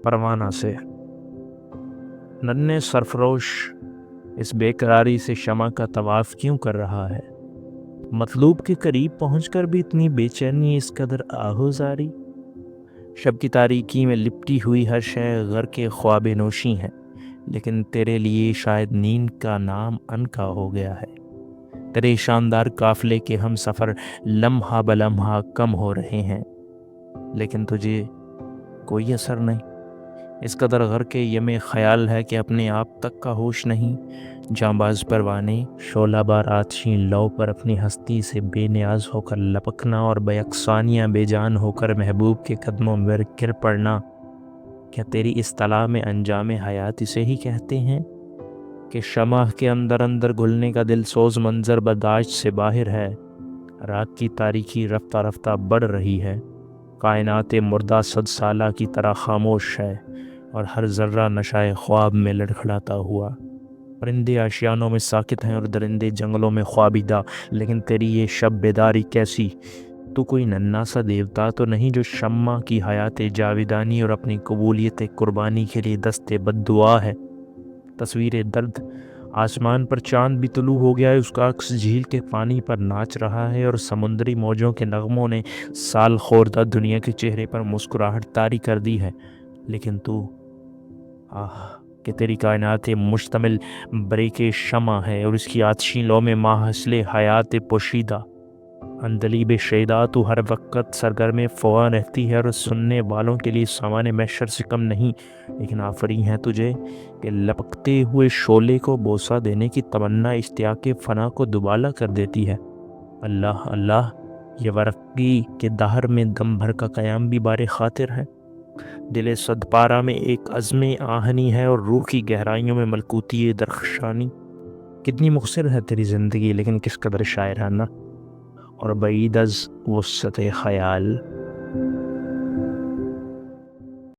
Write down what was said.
پروانہ سے۔ ننھے سرفروش اس بے قراری سے شمع کا طواف کیوں کر رہا ہے؟ مطلوب کے قریب پہنچ کر بھی اتنی بے چینی، اس قدر آہوزاری؟ شب کی تاریکی میں لپٹی ہوئی ہر شے غرق خواب نوشی ہے، لیکن تیرے لیے شاید نیند کا نام ان کا ہو گیا ہے۔ تیرے شاندار قافلے کے ہم سفر لمحہ بلمحہ کم ہو رہے ہیں، لیکن تجھے کوئی اثر نہیں۔ اس قدر غرق یم خیال ہے کہ اپنے آپ تک کا ہوش نہیں۔ جانباز پروانے شعلہ بار آتشیں لو پر اپنی ہستی سے بے نیاز ہو کر لپکنا اور بیکسانیاں بے جان ہو کر محبوب کے قدموں میں گر پڑنا، کیا تیری اصطلاح میں انجام حیات اسے ہی کہتے ہیں کہ شمع کے اندر اندر گھلنے کا دل سوز منظر برداشت سے باہر ہے؟ رات کی تاریکی رفتہ رفتہ بڑھ رہی ہے، کائنات مردہ 100 سالہ کی طرح خاموش ہے، اور ہر ذرہ نشائے خواب میں لڑکھڑاتا ہوا۔ پرندے آشیانوں میں ساکت ہیں اور درندے جنگلوں میں خوابیدہ، لیکن تیری یہ شب بیداری کیسی؟ تو کوئی ننھا سا دیوتا تو نہیں جو شمع کی حیات جاویدانی اور اپنی قبولیت قربانی کے لیے دست بد دعا ہے؟ تصویر درد، آسمان پر چاند بھی طلوع ہو گیا ہے، اس کا عکس جھیل کے پانی پر ناچ رہا ہے، اور سمندری موجوں کے نغموں نے سال خوردہ دنیا کے چہرے پر مسکراہٹ طاری کر دی ہے، لیکن تو کہ تیری کائنات مشتمل بریک شمع ہے، اور اس کی آتشی لو میں ماحصل حیات پوشیدہ اندلیب شیدا تو ہر وقت سرگرم فغاں رہتی ہے، اور سننے والوں کے لیے سامان محشر سے کم نہیں، لیکن آفرین ہے تجھے کہ لپکتے ہوئے شعلے کو بوسہ دینے کی تمنا اشتیاق فنا کو دوبالا کر دیتی ہے۔ اللہ اللہ، یہ ورقی کے دہر میں دم بھر کا قیام بھی بار خاطر ہے۔ دل صد پارہ میں ایک عزم آہنی ہے، اور روح کی گہرائیوں میں ملکوتی درخشانی۔ کتنی مختصر ہے تیری زندگی، لیکن کس قدر شاعرانہ اور بعید از وسعت خیال۔